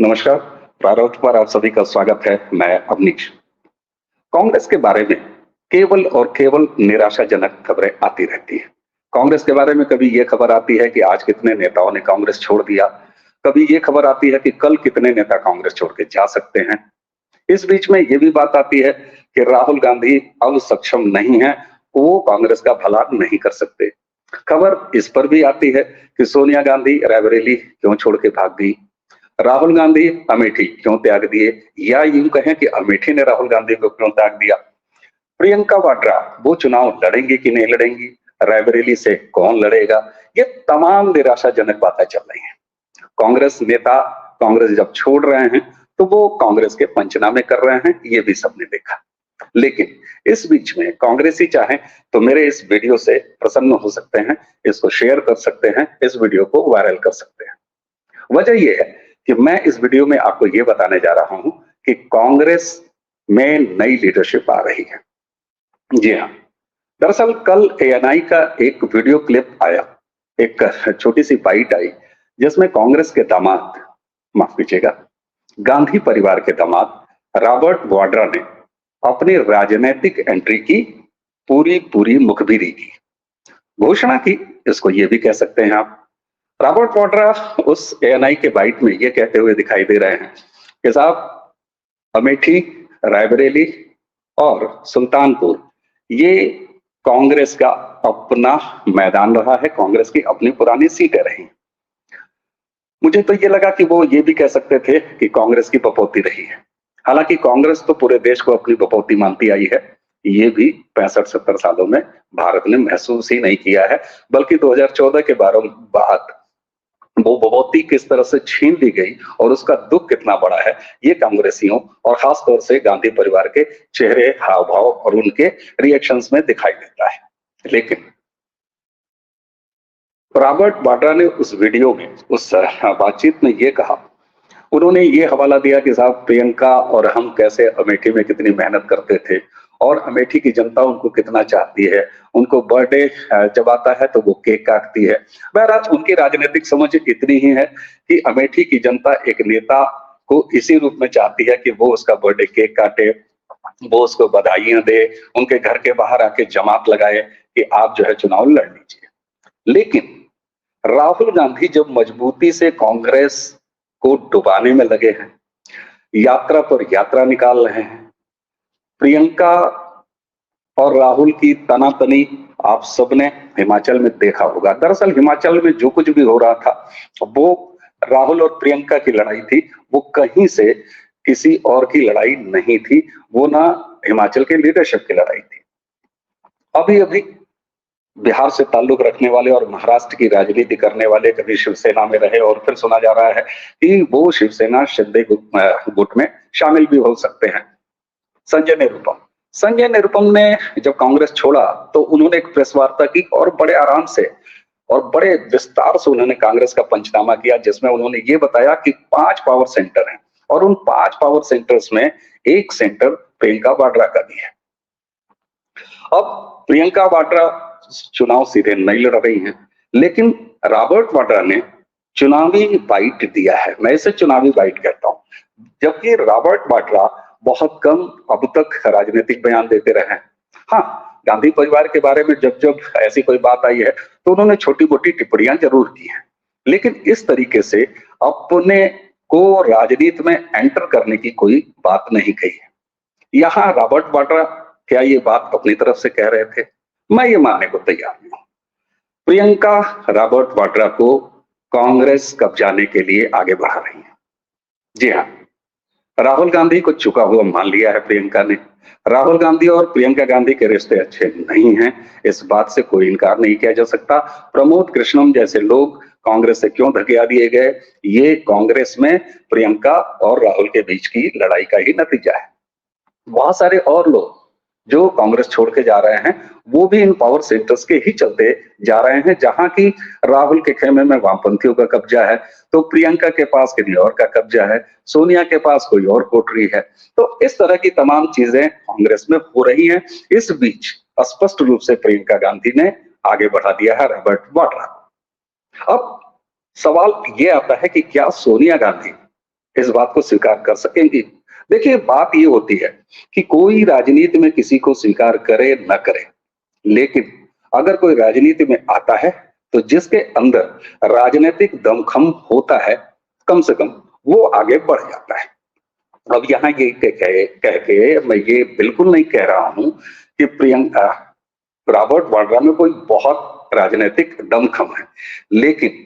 नमस्कार। प्रारंभ पर आप सभी का स्वागत है। मैं अवनीश। कांग्रेस के बारे में केवल और केवल निराशाजनक खबरें आती रहती हैं। कांग्रेस के बारे में कभी ये खबर आती है कि आज कितने नेताओं ने कांग्रेस छोड़ दिया, कभी ये खबर आती है कि कल कितने नेता कांग्रेस छोड़ के जा सकते हैं। इस बीच में ये भी बात आती है कि राहुल गांधी अब सक्षम नहीं है, वो कांग्रेस का भला नहीं कर सकते। खबर इस पर भी आती है कि सोनिया गांधी रायबरेली क्यों छोड़ के भाग गई, राहुल गांधी अमेठी क्यों त्याग दिए, या यूं कहें कि अमेठी ने राहुल गांधी को क्यों त्याग दिया। प्रियंका वाड्रा वो चुनाव लड़ेंगी कि नहीं लड़ेंगी, रायबरेली से कौन लड़ेगा, ये तमाम निराशाजनक बातें चल रही हैं। कांग्रेस नेता कांग्रेस जब छोड़ रहे हैं तो वो कांग्रेस के पंचनामे कर रहे हैं, ये भी सबने देखा। लेकिन इस बीच में कांग्रेसी चाहे तो मेरे इस वीडियो से प्रसन्न हो सकते हैं, इसको शेयर कर सकते हैं, इस वीडियो को वायरल कर सकते हैं। वजह यह है कि मैं इस वीडियो में आपको यह बताने जा रहा हूं कि कांग्रेस में नई लीडरशिप आ रही है। जी हाँ, दरअसल कल एएनआई का एक वीडियो क्लिप आया, एक छोटी सी बाइट आई जिसमें कांग्रेस के दामाद, माफ कीजिएगा, गांधी परिवार के दामाद रॉबर्ट वाड्रा ने अपनी राजनीतिक एंट्री की पूरी पूरी मुखबिरी की, घोषणा की, इसको ये भी कह सकते हैं आप। रॉबर्ट वाड्रा उस एएनआई के बाइट में ये कहते हुए दिखाई दे रहे हैं कि साहब, अमेठी, रायबरेली और सुल्तानपुर ये कांग्रेस का अपना मैदान रहा है, कांग्रेस की अपनी पुरानी सीटें रही। मुझे तो ये लगा कि वो ये भी कह सकते थे कि कांग्रेस की बपौती रही है। हालांकि कांग्रेस तो पूरे देश को अपनी बपौती मानती आई है, ये भी 65-70 सालों में भारत ने महसूस ही नहीं किया है, बल्कि 2014 के बाद वो बपौती किस तरह से छीन ली गई और उसका दुख कितना बड़ा है, ये कांग्रेसियों और खास तौर से गांधी परिवार के चेहरे, हाव भाव और उनके रिएक्शंस में दिखाई देता है। लेकिन रॉबर्ट वाड्रा ने उस वीडियो में, उस बातचीत में ये कहा, उन्होंने ये हवाला दिया कि साहब, प्रियंका और हम कैसे अमेठी में कितनी मेहनत करते थे और अमेठी की जनता उनको कितना चाहती है, उनको बर्थडे जब आता है तो वो केक काटती है। बहरहाल उनकी राजनीतिक समझ इतनी ही है कि अमेठी की जनता एक नेता को इसी रूप में चाहती है कि वो उसका बर्थडे केक काटे, वो उसको बधाइयां दे, उनके घर के बाहर आके जमात लगाए कि आप जो है चुनाव लड़ लीजिए। लेकिन राहुल गांधी जब मजबूती से कांग्रेस को डुबाने में लगे हैं, यात्रा पर यात्रा निकाल रहे हैं, प्रियंका और राहुल की तनातनी आप सबने हिमाचल में देखा होगा। दरअसल हिमाचल में जो कुछ भी हो रहा था वो राहुल और प्रियंका की लड़ाई थी, वो कहीं से किसी और की लड़ाई नहीं थी, वो ना हिमाचल के लीडरशिप की लड़ाई थी। अभी अभी बिहार से ताल्लुक रखने वाले और महाराष्ट्र की राजनीति करने वाले कभी शिवसेना में रहे और फिर सुना जा रहा है कि वो शिवसेना शिंदे गुट में शामिल भी हो सकते हैं। संजय निरुपम ने जब कांग्रेस छोड़ा तो उन्होंने एक प्रेस वार्ता की और बड़े आराम से और बड़े विस्तार से उन्होंने कांग्रेस का पंचनामा किया, जिसमें उन्होंने ये बताया कि 5 पावर सेंटर हैं और उन 5 पावर सेंटर्स में एक सेंटर प्रियंका वाड्रा का भी है। अब प्रियंका वाड्रा चुनाव सीधे नहीं लड़ रही हैं, लेकिन रॉबर्ट वाड्रा ने चुनावी बाइट दिया है। मैं इसे चुनावी बाइट कहता हूं, जबकि रॉबर्ट वाड्रा बहुत कम अब तक राजनीतिक बयान देते रहे हैं। हाँ, गांधी परिवार के बारे में जब जब ऐसी कोई बात आई है तो उन्होंने छोटी मोटी टिप्पणियां जरूर की हैं, लेकिन इस तरीके से अपने को राजनीति में एंटर करने की कोई बात नहीं कही है। यहाँ रॉबर्ट वाड्रा क्या ये बात अपनी तरफ से कह रहे थे? मैं ये मानने को तैयार नहीं हूं। प्रियंका रॉबर्ट वाड्रा को कांग्रेस कब्जाने के लिए आगे बढ़ा रही है। जी हाँ, राहुल गांधी को चुका हुआ मान लिया है प्रियंका ने। राहुल गांधी और प्रियंका गांधी के रिश्ते अच्छे नहीं हैं, इस बात से कोई इनकार नहीं किया जा सकता। प्रमोद कृष्णम जैसे लोग कांग्रेस से क्यों धकेला दिए गए, ये कांग्रेस में प्रियंका और राहुल के बीच की लड़ाई का ही नतीजा है। बहुत सारे और लोग जो कांग्रेस छोड़ के जा रहे हैं वो भी इन पावर सेंटर्स के ही चलते जा रहे हैं, जहां की राहुल के खेमे में वामपंथियों का कब्जा है तो प्रियंका के पास किसी और का कब्जा है, सोनिया के पास कोई और कोठरी है। तो इस तरह की तमाम चीजें कांग्रेस में हो रही हैं। इस बीच स्पष्ट रूप से प्रियंका गांधी ने आगे बढ़ा दिया है रॉबर्ट वाड्रा को। अब सवाल ये आता है कि क्या सोनिया गांधी इस बात को स्वीकार कर सकेंगी? देखिए, बात ये होती है कि कोई राजनीति में किसी को स्वीकार करे न करे, लेकिन अगर कोई राजनीति में आता है तो जिसके अंदर राजनीतिक दमखम होता है, कम से कम वो आगे बढ़ जाता है। अब यहाँ ये कह के मैं ये बिल्कुल नहीं कह रहा हूं कि प्रियंका रॉबर्ट वाड्रा में कोई बहुत राजनीतिक दमखम है, लेकिन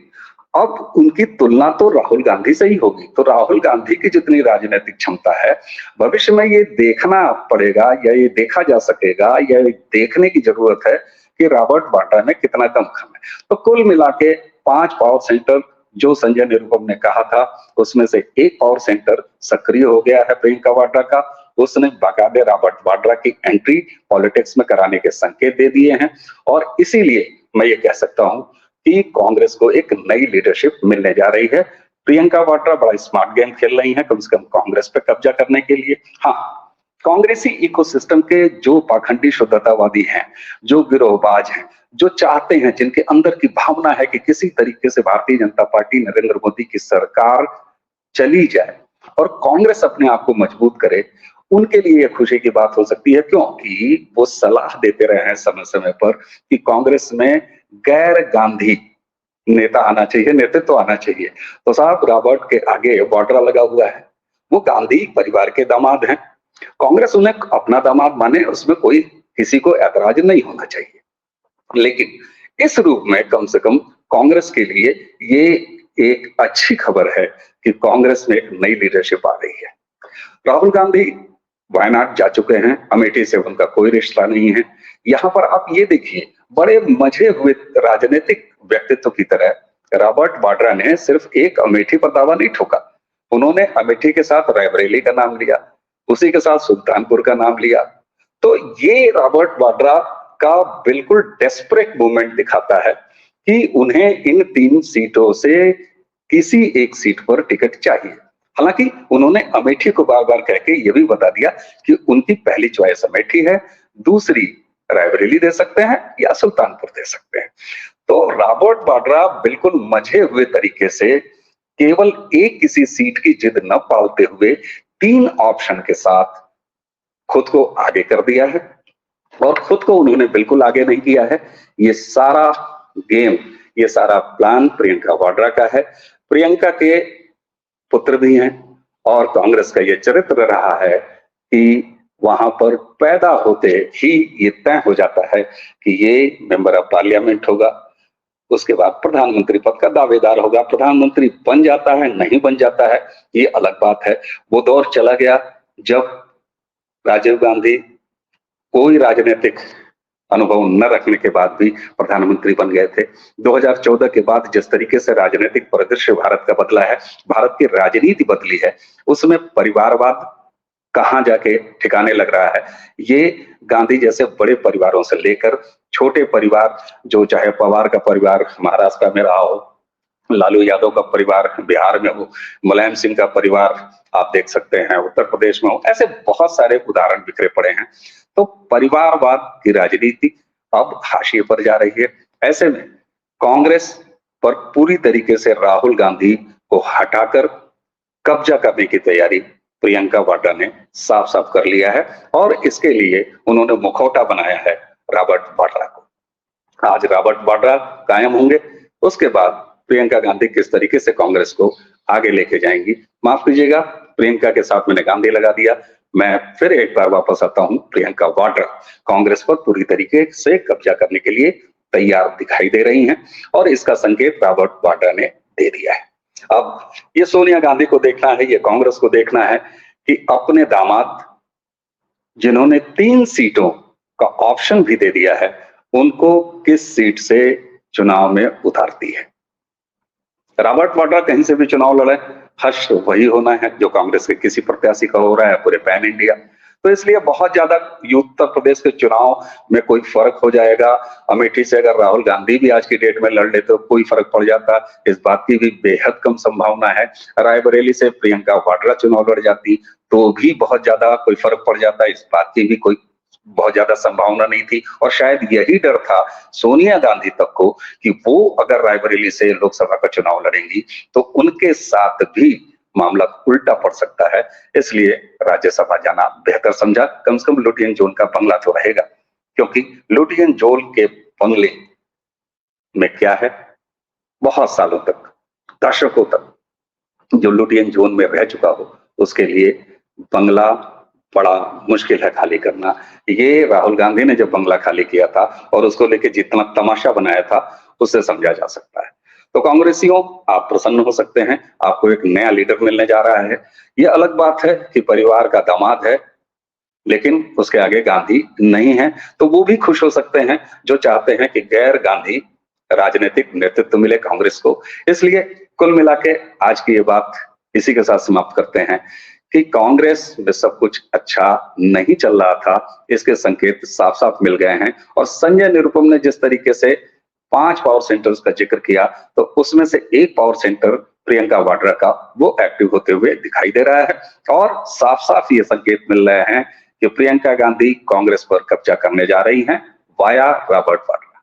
अब उनकी तुलना तो राहुल गांधी से ही होगी। तो राहुल गांधी की जितनी राजनीतिक क्षमता है, भविष्य में ये देखना पड़ेगा या ये देखा जा सकेगा या ये देखने की जरूरत है कि रॉबर्ट वाड्रा में कितना दमखम है। तो कुल मिला के 5 पावर सेंटर जो संजय निरुपम ने कहा था, उसमें से एक पावर सेंटर सक्रिय हो गया है प्रियंका वाड्रा का। उसने बाकायदे रॉबर्ट वाड्रा की एंट्री पॉलिटिक्स में कराने के संकेत दे दिए हैं, और इसीलिए मैं ये कह सकता हूं कि कांग्रेस को एक नई लीडरशिप मिलने जा रही है। प्रियंका वाड्रा बड़ा स्मार्ट गेम खेल रही हैं, कम से कम कांग्रेस पे कब्जा करने के लिए। हाँ, कांग्रेसी इकोसिस्टम के जो पाखंडी शुद्धतावादी हैं, जो गिरोहबाज हैं, जो चाहते हैं, जिनके अंदर की भावना है कि किसी तरीके से भारतीय जनता पार्टी, नरेंद्र मोदी की सरकार चली जाए और कांग्रेस अपने आप को मजबूत करे, उनके लिए यह खुशी की बात हो सकती है, क्योंकि वो सलाह देते रहे हैं समय समय पर कि कांग्रेस में गैर गांधी नेता आना चाहिए, नेतृत्व आना चाहिए। तो साहब, रॉबर्ट के आगे वाड्रा लगा हुआ है, वो गांधी परिवार के दामाद हैं। कांग्रेस उन्हें अपना दामाद माने, उसमें कोई किसी को ऐतराज नहीं होना चाहिए, लेकिन इस रूप में कम से कम कांग्रेस के लिए ये एक अच्छी खबर है कि कांग्रेस में एक नई लीडरशिप आ रही है। राहुल गांधी वायनाड जा चुके हैं, अमेठी से उनका कोई रिश्ता नहीं है। यहाँ पर आप ये देखिए, बड़े मजे हुए राजनीतिक व्यक्तित्व की तरह रॉबर्ट वाड्रा ने सिर्फ एक अमेठी पर दावा नहीं ठोका, उन्होंने अमेठी के साथ रायबरेली का नाम लिया, उसी के साथ सुल्तानपुर का नाम लिया। तो ये रॉबर्ट वाड्रा का बिल्कुल डेस्परेट मूवमेंट दिखाता है कि उन्हें इन 3 सीटों से किसी एक सीट पर टिकट चाहिए। हालांकि उन्होंने अमेठी को बार बार कह के ये भी बता दिया कि उनकी पहली चॉइस अमेठी है, दूसरी रायबरेली दे सकते हैं या सुल्तानपुर दे सकते हैं। तो रॉबर्ट वाड्रा बिल्कुल मजे हुए तरीके से केवल एक किसी सीट की जिद न पालते हुए 3 ऑप्शन के साथ खुद को आगे कर दिया है, और खुद को उन्होंने बिल्कुल आगे नहीं किया है। ये सारा गेम, ये सारा प्लान प्रियंका वाड्रा का है। प्रियंका के पुत्र भी हैं, और कांग्रेस का ये चरित्र रहा है कि वहां पर पैदा होते ही ये तय हो जाता है कि ये मेंबर ऑफ पार्लियामेंट होगा, उसके बाद प्रधानमंत्री पद का दावेदार होगा। प्रधानमंत्री बन जाता है, नहीं बन जाता है, ये अलग बात है। वो दौर चला गया जब राजीव गांधी कोई राजनीतिक अनुभव न रखने के बाद भी प्रधानमंत्री बन गए थे। 2014 के बाद जिस तरीके से राजनीतिक परिदृश्य भारत का बदला है, भारत की राजनीति बदली है, उसमें परिवारवाद कहां जाके ठिकाने लग रहा है। ये गांधी जैसे बड़े परिवारों से लेकर छोटे परिवार, जो चाहे पवार का परिवार महाराष्ट्र में रहा हो, लालू यादव का परिवार बिहार में हो, मुलायम सिंह का परिवार आप देख सकते हैं उत्तर प्रदेश में हो, ऐसे बहुत सारे उदाहरण बिखरे पड़े हैं। तो परिवारवाद की राजनीति अब हाशिए पर जा रही है। ऐसे में कांग्रेस पर पूरी तरीके से राहुल गांधी को हटाकर कब्जा करने की तैयारी प्रियंका वाड्रा ने साफ साफ कर लिया है, और इसके लिए उन्होंने मुखौटा बनाया है रॉबर्ट वाड्रा को। आज रॉबर्ट वाड्रा कायम होंगे, उसके बाद प्रियंका गांधी किस तरीके से कांग्रेस को आगे लेके जाएंगी। माफ कीजिएगा, प्रियंका के साथ मैंने गांधी लगा दिया। मैं फिर एक बार वापस आता हूं, प्रियंका वाड्रा कांग्रेस पर पूरी तरीके से कब्जा करने के लिए तैयार दिखाई दे रही हैं, और इसका संकेत रॉबर्ट वाड्रा ने दे दिया है। अब ये सोनिया गांधी को देखना है, ये कांग्रेस को देखना है कि अपने दामाद, जिन्होंने 3 सीटों का ऑप्शन भी दे दिया है, उनको किस सीट से चुनाव में उतारती है। रॉबर्ट वाड्रा कहीं से भी चुनाव लड़े, हश्र वही होना है जो कांग्रेस के किसी प्रत्याशी का हो रहा है पूरे पैन इंडिया। तो इसलिए बहुत ज्यादा उत्तर प्रदेश के चुनाव में कोई फर्क हो जाएगा। अमेठी से अगर राहुल गांधी भी आज की डेट में लड़ ले तो कोई फर्क पड़ जाता, इस बात की भी बेहद कम संभावना है। रायबरेली से प्रियंका वाड्रा चुनाव लड़ जाती तो भी बहुत ज्यादा कोई फर्क पड़ जाता, इस बात की भी कोई बहुत ज्यादा संभावना नहीं थी। और शायद यही डर था सोनिया गांधी तक को कि वो अगर रायबरेली से लोकसभा का चुनाव लड़ेंगी तो उनके साथ भी मामला उल्टा पड़ सकता है, इसलिए राज्यसभा जाना बेहतर समझा। कम से कम लुटियन जोन का बंगला तो रहेगा, क्योंकि लुटियन जोन के बंगले में क्या है, बहुत सालों तक, दशकों तक जो लुटियन जोन में रह चुका हो उसके लिए बंगला बड़ा मुश्किल है खाली करना। ये राहुल गांधी ने जब बंगला खाली किया था और उसको लेके जितना तमाशा बनाया था उससे समझा जा सकता है। तो कांग्रेसियों, आप प्रसन्न हो सकते हैं, आपको एक नया लीडर मिलने जा रहा है। ये अलग बात है कि परिवार का दामाद है, लेकिन उसके आगे गांधी नहीं है, तो वो भी खुश हो सकते हैं जो चाहते हैं कि गैर गांधी राजनीतिक नेतृत्व मिले कांग्रेस को। इसलिए कुल मिला के आज की ये बात इसी के साथ समाप्त करते हैं कि कांग्रेस में सब कुछ अच्छा नहीं चल रहा था, इसके संकेत साफ साफ मिल गए हैं। और संजय निरुपम ने जिस तरीके से 5 पावर सेंटर्स का जिक्र किया, तो उसमें से एक पावर सेंटर प्रियंका वाड्रा का वो एक्टिव होते हुए दिखाई दे रहा है। और साफ साफ ये संकेत मिल रहे हैं कि प्रियंका गांधी कांग्रेस पर कब्जा करने जा रही हैं वाया रॉबर्ट वाड्रा।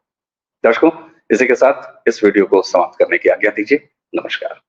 दर्शकों, इसी के साथ इस वीडियो को समाप्त करने की आज्ञा दीजिए। नमस्कार।